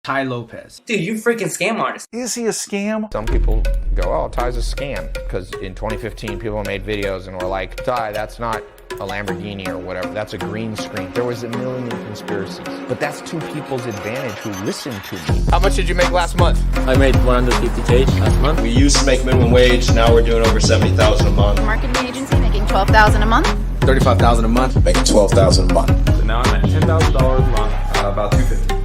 Tai Lopez. Dude, you freaking scam artist. Is he a scam? Some people go, oh, Tai's a scam. Because in 2015, people made videos and were like, Tai, that's not a Lamborghini or whatever. That's a green screen. There was a million conspiracies. But that's to people's advantage who listen to me. How much did you make last month? I made 150K last month. We used to make minimum wage. Now we're doing over 70,000 a month. Marketing agency making 12,000 a month. 35,000 a month. Making 12,000 a month. So now I'm at $10,000 a month. About 250.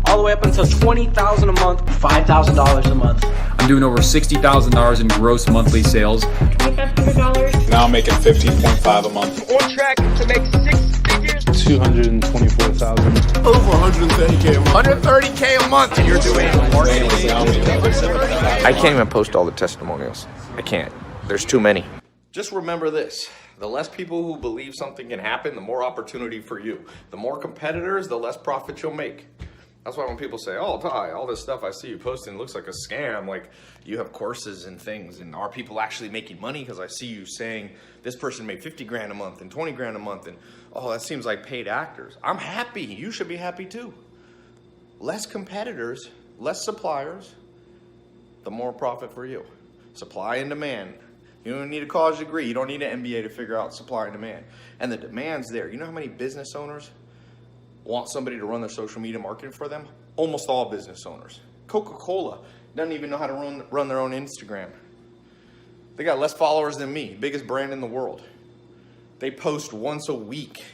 All the way up until $20,000 a month, $5,000 a month. I'm doing over $60,000 in gross monthly sales. $2,500. Now I'm making 15.5 a month. On track to make 6 figures. 224,000. Over 130K a month. 130K a month. And you're doing marketing. I I can't even post all the testimonials. I can't. There's too many. Just remember this. The less people who believe something can happen, the more opportunity for you. The more competitors, the less profit you'll make. That's why when people say, oh, Tai, all this stuff I see you posting looks like a scam, like you have courses and things, and are people actually making money? Because I see you saying this person made 50 grand a month and 20 grand a month, and oh, that seems like paid actors. I'm happy. You should be happy too. Less competitors, less suppliers, the more profit for you. Supply and demand. You don't need a college degree. You don't need an MBA to figure out supply and demand. And the demand's there. You know how many business owners want somebody to run their social media marketing for them? Almost all business owners. Coca-Cola doesn't even know how to run their own Instagram. They got less followers than me, biggest brand in the world. They post once a week.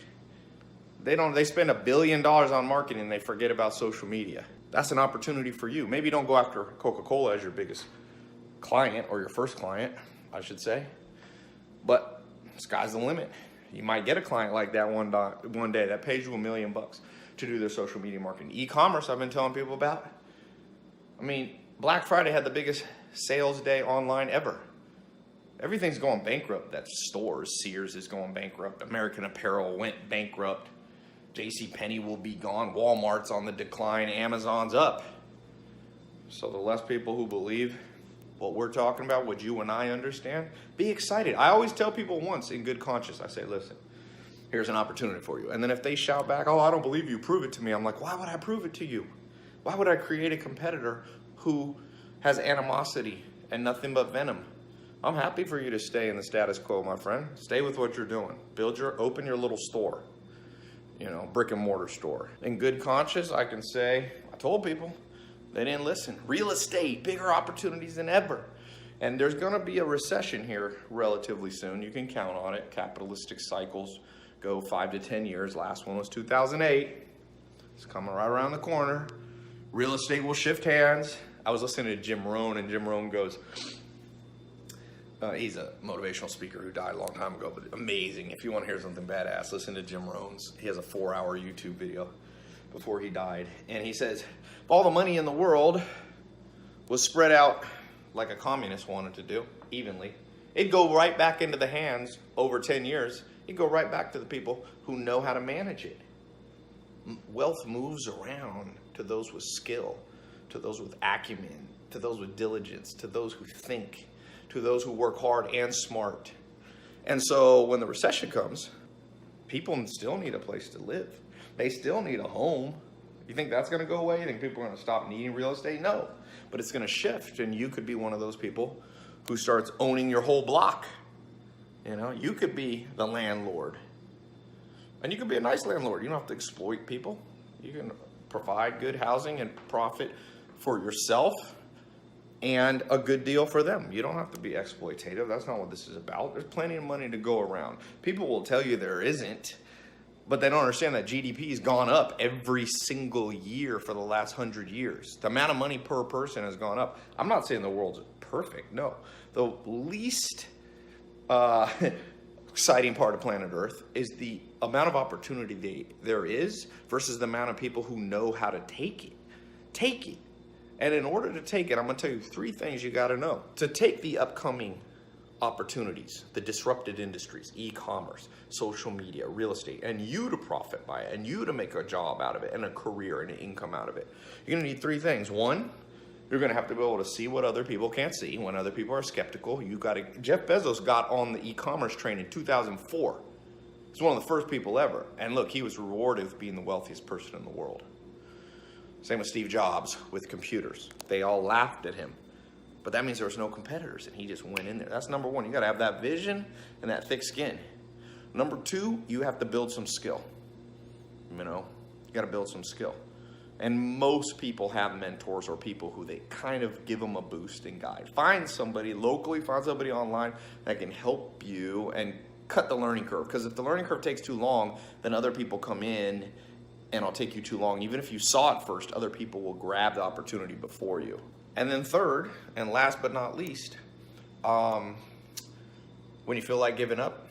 They spend $1 billion on marketing and they forget about social media. That's an opportunity for you. Maybe don't go after Coca-Cola as your biggest client, or your first client, I should say. But sky's the limit. You might get a client like that one day that pays you $1 million to do their social media marketing. E-commerce, I've been telling people about. I mean, Black Friday had the biggest sales day online ever. Everything's going bankrupt. That's stores. Sears is going bankrupt. American Apparel went bankrupt. JCPenney will be gone. Walmart's on the decline. Amazon's up. So the less people who believe what we're talking about, what you and I understand, be excited. I always tell people once in good conscience, I say, listen, here's an opportunity for you. And then if they shout back, oh, I don't believe you, prove it to me. I'm like, why would I prove it to you? Why would I create a competitor who has animosity and nothing but venom? I'm happy for you to stay in the status quo, my friend. Stay with what you're doing. Open your little store, brick and mortar store. In good conscience, I can say, I told people, they didn't listen. Real estate, bigger opportunities than ever. And there's going to be a recession here relatively soon. You can count on it. Capitalistic cycles go 5 to 10 years. Last one was 2008. It's coming right around the corner. Real estate will shift hands. I was listening to Jim Rohn, and Jim Rohn goes, he's a motivational speaker who died a long time ago, but amazing. If you want to hear something badass, listen to Jim Rohn's. He has a 4-hour YouTube video before he died. And he says, if all the money in the world was spread out like a communist wanted to do, evenly, it'd go right back into the hands over 10 years. It'd go right back to the people who know how to manage it. Wealth moves around to those with skill, to those with acumen, to those with diligence, to those who think, to those who work hard and smart. And so when the recession comes, people still need a place to live. They still need a home. You think that's going to go away? You think people are going to stop needing real estate? No. But it's going to shift, and you could be one of those people who starts owning your whole block. You could be the landlord. And you could be a nice landlord. You don't have to exploit people. You can provide good housing and profit for yourself and a good deal for them. You don't have to be exploitative. That's not what this is about. There's plenty of money to go around. People will tell you there isn't. But they don't understand that GDP has gone up every single year for the last 100 years. The amount of money per person has gone up. I'm not saying the world's perfect, no. The least exciting part of planet Earth is the amount of opportunity there is versus the amount of people who know how to take it. Take it. And in order to take it, I'm going to tell you 3 things you got to know. To take the upcoming opportunities, the disrupted industries, e-commerce, social media, real estate, and you to profit by it, and you to make a job out of it, and a career and an income out of it. You're going to need 3 things. 1, you're going to have to be able to see what other people can't see, when other people are skeptical. Jeff Bezos got on the e-commerce train in 2004. He's one of the first people ever. And look, he was rewarded with being the wealthiest person in the world. Same with Steve Jobs with computers. They all laughed at him. But that means there was no competitors and he just went in there. That's number one. You gotta have that vision and that thick skin. Number two, you have to build some skill. You know, you gotta build some skill. And most people have mentors or people who they kind of give them a boost and guide. Find somebody locally, find somebody online that can help you and cut the learning curve. Because if the learning curve takes too long, then other people come in and it'll take you too long. Even if you saw it first, other people will grab the opportunity before you. And then third, and last but not least, when you feel like giving up,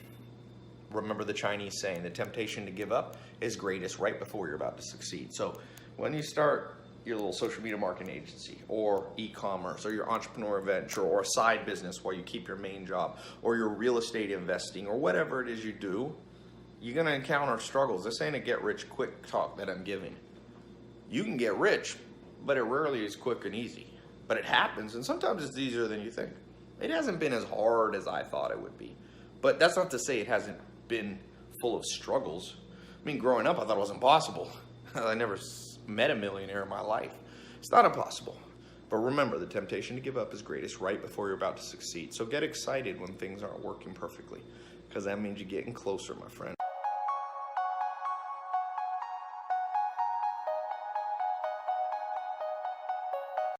remember the Chinese saying, the temptation to give up is greatest right before you're about to succeed. So when you start your little social media marketing agency or e-commerce or your entrepreneur venture or a side business while you keep your main job or your real estate investing or whatever it is you do, you're gonna encounter struggles. This ain't a get rich quick talk that I'm giving. You can get rich, but it rarely is quick and easy. But it happens, and sometimes it's easier than you think. It hasn't been as hard as I thought it would be. But that's not to say it hasn't been full of struggles. I mean, growing up, I thought it was impossible. I never met a millionaire in my life. It's not impossible. But remember, the temptation to give up is greatest right before you're about to succeed. So get excited when things aren't working perfectly, because that means you're getting closer, my friend.